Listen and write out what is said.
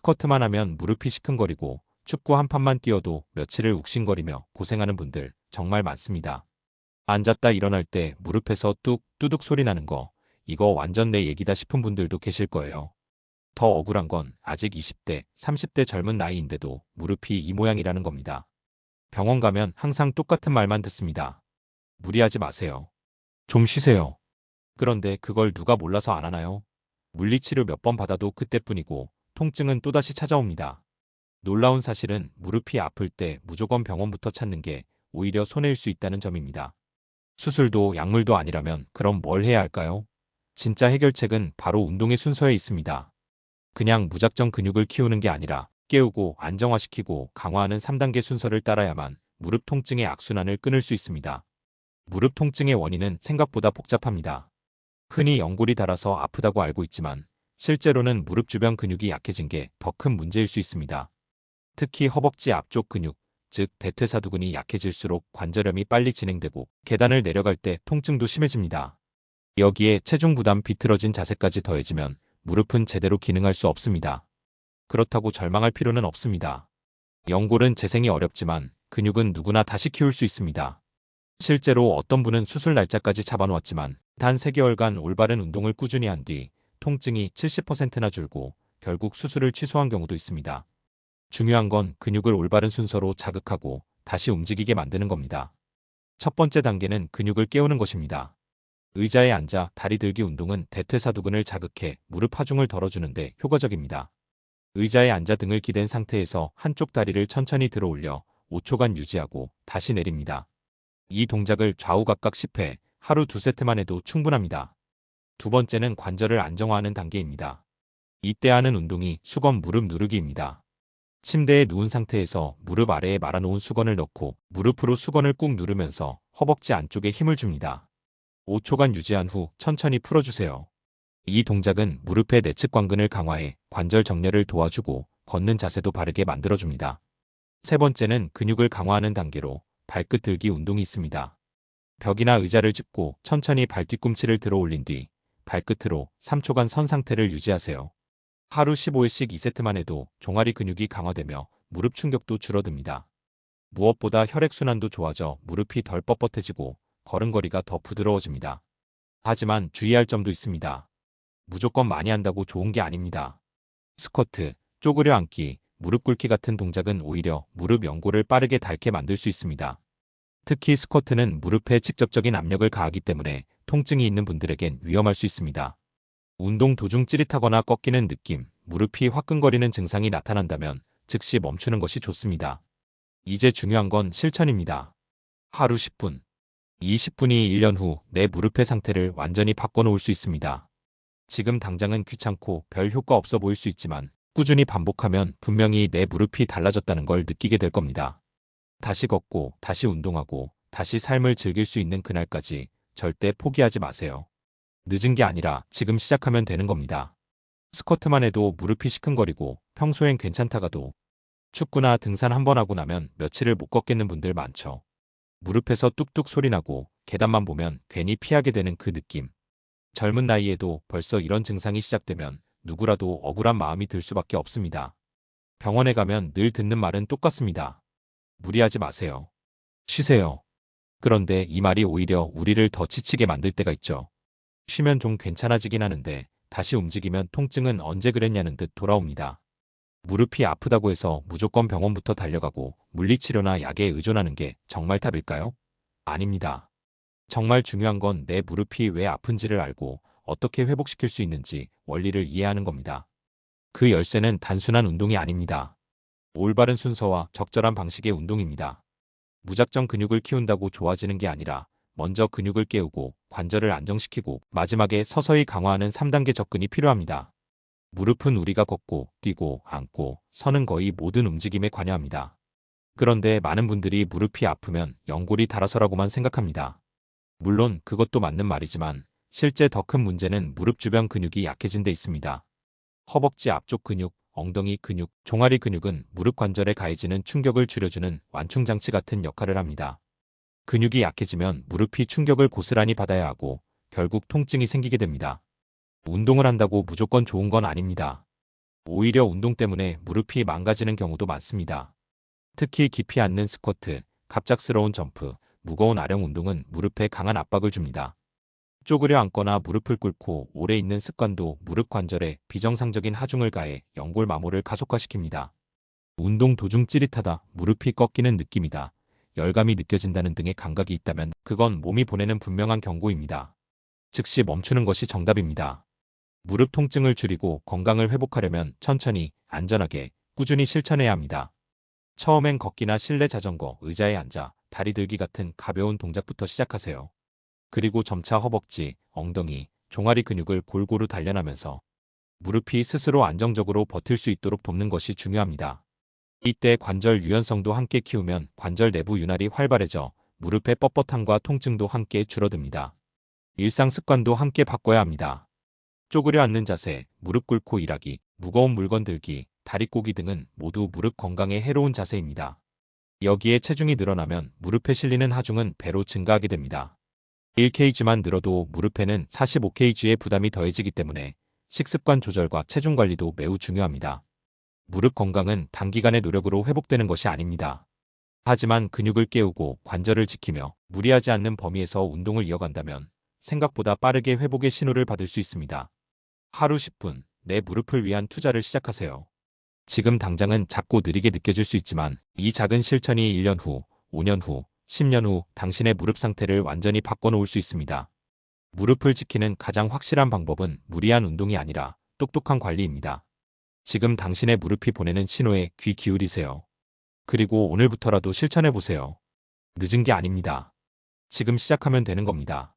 스쿼트만 하면 무릎이 시큰거리고 축구 한 판만 뛰어도 며칠을 욱신거리며 고생하는 분들 정말 많습니다. 앉았다 일어날 때 무릎에서 뚝 뚜둑 소리 나는 거, 이거 완전 내 얘기다 싶은 분들도 계실 거예요. 더 억울한 건 아직 20대, 30대 젊은 나이인데도 무릎이 이 모양이라는 겁니다. 병원 가면 항상 똑같은 말만 듣습니다. 무리하지 마세요. 좀 쉬세요. 그런데 그걸 누가 몰라서 안 하나요? 물리치료 몇 번 받아도 그때뿐이고 통증은 또다시 찾아옵니다. 놀라운 사실은 무릎이 아플 때 무조건 병원부터 찾는 게 오히려 손해일 수 있다는 점입니다. 수술도 약물도 아니라면 그럼 뭘 해야 할까요? 진짜 해결책은 바로 운동의 순서에 있습니다. 그냥 무작정 근육을 키우는 게 아니라 깨우고 안정화시키고 강화하는 3단계 순서를 따라야만 무릎 통증의 악순환을 끊을 수 있습니다. 무릎 통증의 원인은 생각보다 복잡합니다. 흔히 연골이 닳아서 아프다고 알고 있지만 실제로는 무릎 주변 근육이 약해진 게 더 큰 문제일 수 있습니다. 특히 허벅지 앞쪽 근육, 즉 대퇴사두근이 약해질수록 관절염이 빨리 진행되고 계단을 내려갈 때 통증도 심해집니다. 여기에 체중 부담 비틀어진 자세까지 더해지면 무릎은 제대로 기능할 수 없습니다. 그렇다고 절망할 필요는 없습니다. 연골은 재생이 어렵지만 근육은 누구나 다시 키울 수 있습니다. 실제로 어떤 분은 수술 날짜까지 잡아놓았지만 단 3개월간 올바른 운동을 꾸준히 한 뒤 통증이 70%나 줄고 결국 수술을 취소한 경우도 있습니다. 중요한 건 근육을 올바른 순서로 자극하고 다시 움직이게 만드는 겁니다. 첫 번째 단계는 근육을 깨우는 것입니다. 의자에 앉아 다리 들기 운동은 대퇴사두근을 자극해 무릎 하중을 덜어주는데 효과적입니다. 의자에 앉아 등을 기댄 상태에서 한쪽 다리를 천천히 들어 올려 5초간 유지하고 다시 내립니다. 이 동작을 좌우각각 10회, 하루 2세트만 해도 충분합니다. 두 번째는 관절을 안정화하는 단계입니다. 이때 하는 운동이 수건 무릎 누르기입니다. 침대에 누운 상태에서 무릎 아래에 말아놓은 수건을 넣고 무릎으로 수건을 꾹 누르면서 허벅지 안쪽에 힘을 줍니다. 5초간 유지한 후 천천히 풀어주세요. 이 동작은 무릎의 내측 관근을 강화해 관절 정렬을 도와주고 걷는 자세도 바르게 만들어줍니다. 세 번째는 근육을 강화하는 단계로 발끝 들기 운동이 있습니다. 벽이나 의자를 짚고 천천히 발 뒤꿈치를 들어 올린 뒤 발끝으로 3초간 선 상태를 유지하세요. 하루 15회씩 2세트만 해도 종아리 근육이 강화되며 무릎 충격도 줄어듭니다. 무엇보다 혈액순환도 좋아져 무릎이 덜 뻣뻣해지고 걸음걸이가 더 부드러워집니다. 하지만 주의할 점도 있습니다. 무조건 많이 한다고 좋은 게 아닙니다. 스쿼트, 쪼그려 앉기, 무릎 꿇기 같은 동작은 오히려 무릎 연골을 빠르게 닳게 만들 수 있습니다. 특히 스쿼트는 무릎에 직접적인 압력을 가하기 때문에 통증이 있는 분들에겐 위험할 수 있습니다. 운동 도중 찌릿하거나 꺾이는 느낌, 무릎이 화끈거리는 증상이 나타난다면 즉시 멈추는 것이 좋습니다. 이제 중요한 건 실천입니다. 하루 10분, 20분이 1년 후 내 무릎의 상태를 완전히 바꿔놓을 수 있습니다. 지금 당장은 귀찮고 별 효과 없어 보일 수 있지만 꾸준히 반복하면 분명히 내 무릎이 달라졌다는 걸 느끼게 될 겁니다. 다시 걷고 다시 운동하고 다시 삶을 즐길 수 있는 그날까지 절대 포기하지 마세요. 늦은 게 아니라 지금 시작하면 되는 겁니다. 스쿼트만 해도 무릎이 시큰거리고 평소엔 괜찮다가도 축구나 등산 한 번 하고 나면 며칠을 못 걷겠는 분들 많죠. 무릎에서 뚝뚝 소리 나고 계단만 보면 괜히 피하게 되는 그 느낌. 젊은 나이에도 벌써 이런 증상이 시작되면 누구라도 억울한 마음이 들 수밖에 없습니다. 병원에 가면 늘 듣는 말은 똑같습니다. 무리하지 마세요. 쉬세요. 그런데 이 말이 오히려 우리를 더 지치게 만들 때가 있죠. 쉬면 좀 괜찮아지긴 하는데 다시 움직이면 통증은 언제 그랬냐는 듯 돌아옵니다. 무릎이 아프다고 해서 무조건 병원부터 달려가고 물리치료나 약에 의존하는 게 정말 답일까요? 아닙니다. 정말 중요한 건 내 무릎이 왜 아픈지를 알고 어떻게 회복시킬 수 있는지 원리를 이해하는 겁니다. 그 열쇠는 단순한 운동이 아닙니다. 올바른 순서와 적절한 방식의 운동입니다. 무작정 근육을 키운다고 좋아지는 게 아니라 먼저 근육을 깨우고 관절을 안정시키고 마지막에 서서히 강화하는 3단계 접근이 필요합니다. 무릎은 우리가 걷고 뛰고 앉고 서는 거의 모든 움직임에 관여합니다. 그런데 많은 분들이 무릎이 아프면 연골이 닳아서라고만 생각합니다. 물론 그것도 맞는 말이지만 실제 더 큰 문제는 무릎 주변 근육이 약해진 데 있습니다. 허벅지 앞쪽 근육, 엉덩이 근육, 종아리 근육은 무릎 관절에 가해지는 충격을 줄여주는 완충장치 같은 역할을 합니다. 근육이 약해지면 무릎이 충격을 고스란히 받아야 하고 결국 통증이 생기게 됩니다. 운동을 한다고 무조건 좋은 건 아닙니다. 오히려 운동 때문에 무릎이 망가지는 경우도 많습니다. 특히 깊이 앉는 스쿼트, 갑작스러운 점프, 무거운 아령 운동은 무릎에 강한 압박을 줍니다. 쪼그려 앉거나 무릎을 꿇고 오래 있는 습관도 무릎 관절에 비정상적인 하중을 가해 연골 마모를 가속화시킵니다. 운동 도중 찌릿하다, 무릎이 꺾이는 느낌이다, 열감이 느껴진다는 등의 감각이 있다면 그건 몸이 보내는 분명한 경고입니다. 즉시 멈추는 것이 정답입니다. 무릎 통증을 줄이고 건강을 회복하려면 천천히, 안전하게, 꾸준히 실천해야 합니다. 처음엔 걷기나 실내 자전거, 의자에 앉아 다리 들기 같은 가벼운 동작부터 시작하세요. 그리고 점차 허벅지, 엉덩이, 종아리 근육을 골고루 단련하면서 무릎이 스스로 안정적으로 버틸 수 있도록 돕는 것이 중요합니다. 이때 관절 유연성도 함께 키우면 관절 내부 윤활이 활발해져 무릎의 뻣뻣함과 통증도 함께 줄어듭니다. 일상 습관도 함께 바꿔야 합니다. 쪼그려 앉는 자세, 무릎 꿇고 일하기, 무거운 물건 들기, 다리 꼬기 등은 모두 무릎 건강에 해로운 자세입니다. 여기에 체중이 늘어나면 무릎에 실리는 하중은 배로 증가하게 됩니다. 1kg만 늘어도 무릎에는 45kg의 부담이 더해지기 때문에 식습관 조절과 체중 관리도 매우 중요합니다. 무릎 건강은 단기간의 노력으로 회복되는 것이 아닙니다. 하지만 근육을 깨우고 관절을 지키며 무리하지 않는 범위에서 운동을 이어간다면 생각보다 빠르게 회복의 신호를 받을 수 있습니다. 하루 10분, 내 무릎을 위한 투자를 시작하세요. 지금 당장은 작고 느리게 느껴질 수 있지만 이 작은 실천이 1년 후, 5년 후, 10년 후 당신의 무릎 상태를 완전히 바꿔놓을 수 있습니다. 무릎을 지키는 가장 확실한 방법은 무리한 운동이 아니라 똑똑한 관리입니다. 지금 당신의 무릎이 보내는 신호에 귀 기울이세요. 그리고 오늘부터라도 실천해보세요. 늦은 게 아닙니다. 지금 시작하면 되는 겁니다.